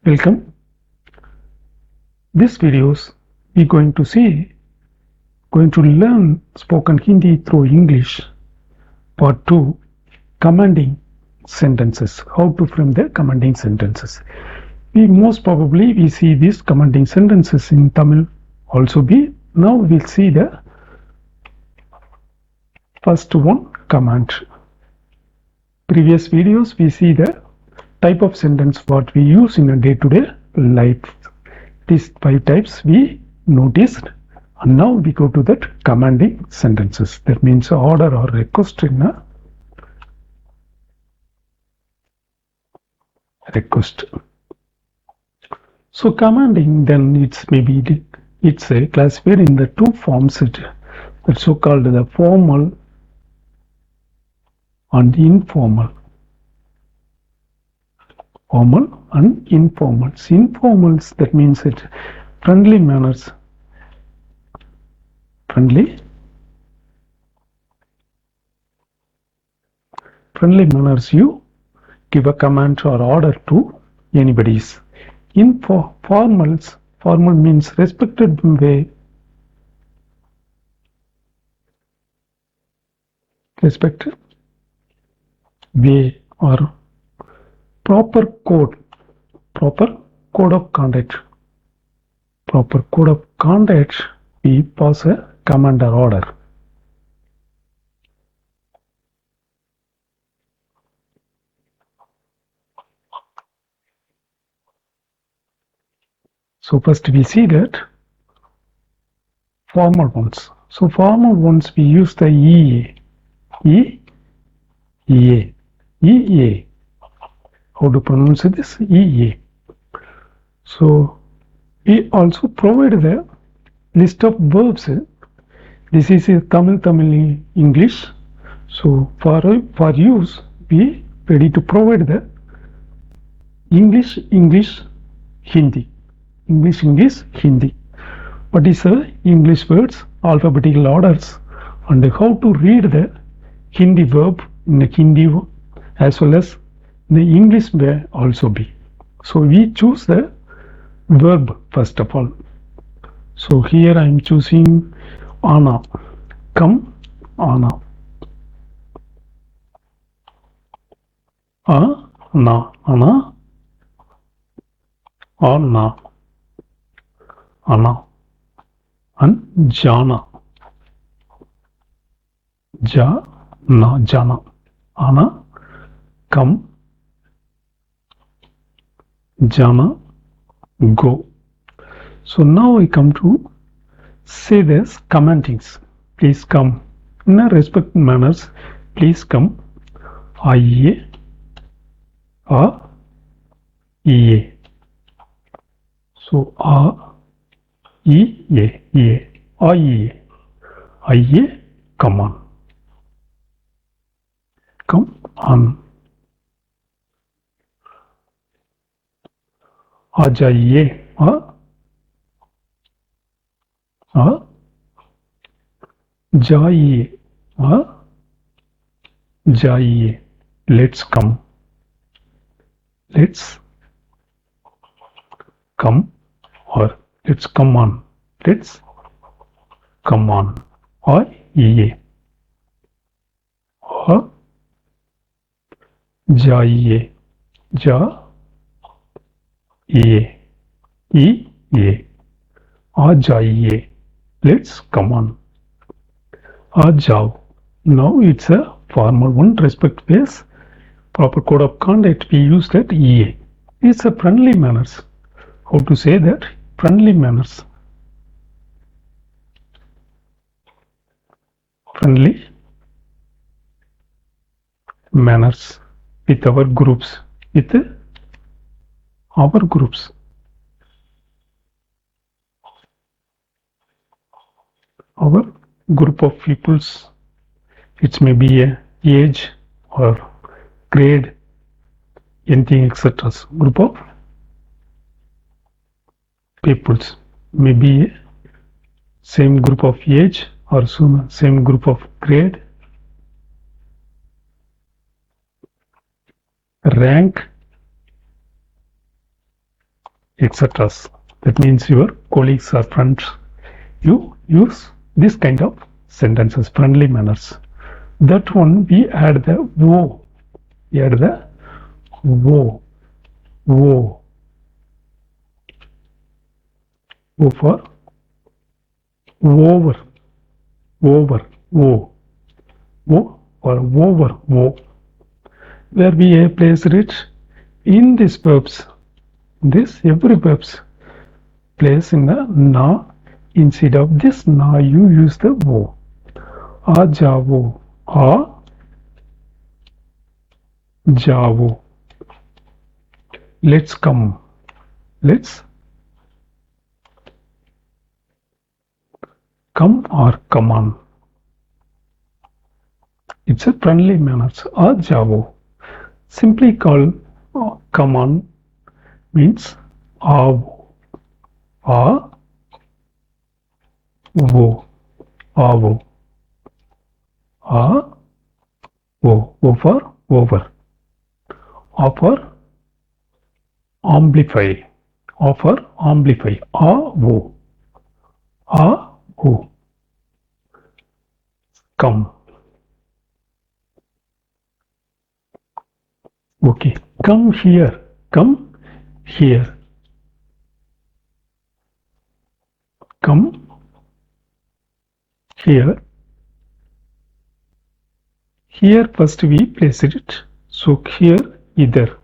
Welcome. This videos we going to learn spoken Hindi through English. Part 2, commanding sentences. How to frame the commanding sentences. We most probably we see these commanding sentences in Tamil also be. Now we'll see the first one, command. Previous videos we see the type of sentence what we use in a day-to-day life. These 5 types we noticed, and now we go to that commanding sentences. That means order or request in a request. So commanding, then it's a classified in the 2 forms. That's so called the formal and informal. Formal and informals. Informals, that means it friendly manners. Friendly manners, you give a command or order to anybody's. Formals, formal means respected way, or proper code of conduct. Proper code of conduct, we pass a command or order. So first we see that formal ones. So formal ones we use the EA. How to pronounce this? EA. So we also provide the list of verbs. This is a Tamil English. So for use, we ready to provide the English, Hindi. English, Hindi. What is the English words, alphabetical orders, and how to read the Hindi verb in the Hindi as well as the English way also be. So we choose the verb first of all. So here I am choosing Anna. Come, Anna. Anna. And Jana. Jana. Anna, come. Jana, go. So now I come to say this commandings. Please come. In a respect manners, please come. आइए, आइए. So आइए, आइए, come on. Come on. आ जाइए, जाइए, जाइए. Let's come. Let's come, or let's come on. Let's come on. आइए, जाइए, जाइए, आ जाइए. Let's come on. आ जाओ. Now it's a formal one, respect base. Proper code of conduct, we use that EA. It's a friendly manners. How to say that? Friendly manners. Friendly manners with our groups. With our groups. Our group of peoples. It may be a age or grade, anything, etc. Group of peoples, maybe same group of age or same group of grade, rank, etc. That means your colleagues or friends. You use this kind of sentences, friendly manners. That one we add the wo. We add the wo. Wo. Wo for over. Over. Wo. Wo or over. Wo. Where we place it in these verbs. This every verbs place in the na. Instead of this na, you use the wo. A javo. A javo. Let's come. Let's come or come on. It's a friendly manners. A javo. Simply call come on means avo. A wo. Avo. A wo. Wo for over. A for amplify. A for amplify. A wo. A wo. Come. Okay. Come here. Come here. Come here. Here first we place it. So here either.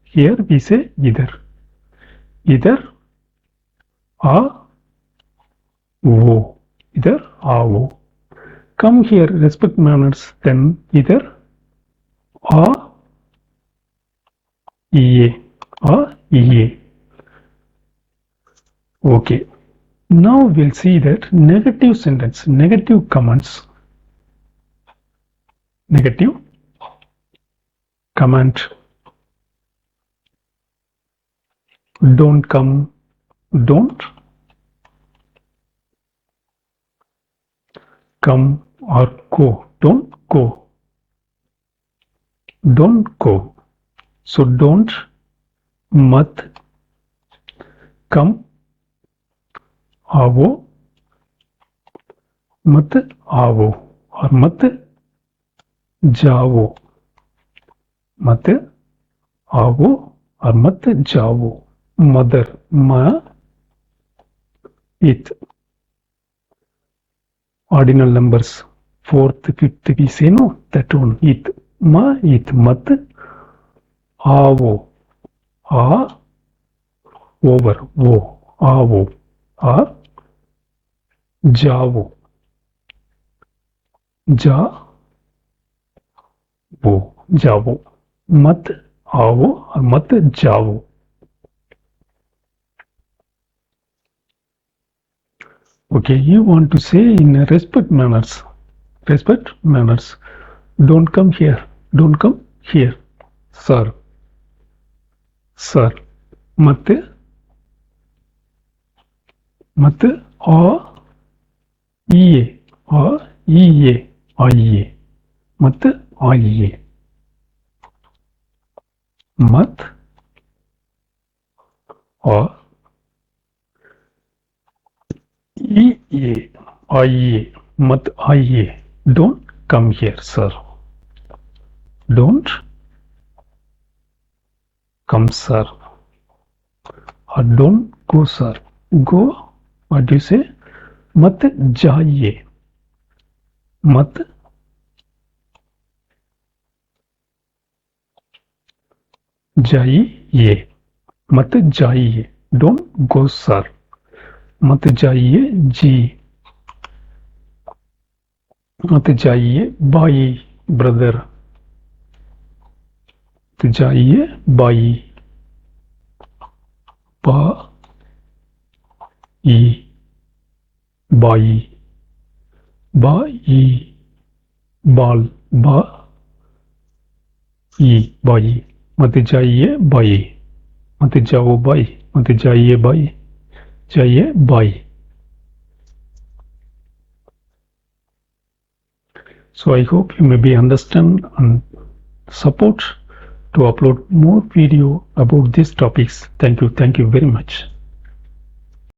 Here we say either. Either a wo. Either a wo. Come here, respect manners. Then either a ye. A ye. Okay. Now we'll see that negative sentence, negative commands. Negative command. Don't come. Don't come or go. Don't go. Don't go. So don't. Mat. Come. Avo. Mat avo. Or mat javo. Mat avo or mat javo. Mother. Ma. It. Ordinal numbers. Fourth, fifth, we say no. That one. It. Ma. It. Mat. Avo. A. Over. Wo. Avo. A. Javo. Ja. Wo. Javo. Mat. Avo or mat javo. Okay, you want to say in respect manners. Respect manners. Don't come here. Don't come here. Sir. Sir. Matte. Matte. A. Iye. A. Iye. Aiye. Matte. Aiye. Mat. A. Iye. Aiye. Mat. Aiye. Don't come here, sir. Don't come, sir. Or don't go, sir. Go. What do you say? Mat jaiye. Mat jaiye. Mat jaiye. Don't go, sir. Mat jaiye ji. Mat jaiye bhai, brother. Mat jaiye bhai. Ba. I. Bhai. Ba. I. Bal. Ba. I. Bhai. Mat jaiye bhai. Mat jao bhai. Mat jaiye bhai. Jaiye bhai. So I hope you maybe understand and support to upload more video about these topics. Thank you very much.